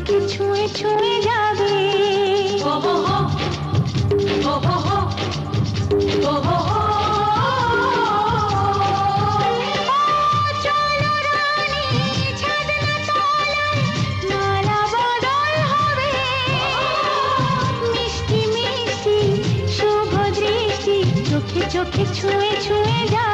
তোকে ছুঁয়ে ছুঁয়ে যাবে। ও হো হো, ও হো হো, ও হো হো। চলো রানী ছাদনা তলায়, মালা বদল হবে। মিষ্টি মিষ্টি শুভ দৃষ্টি চোখে চোখে ছুঁয়ে ছুঁয়ে যাবে।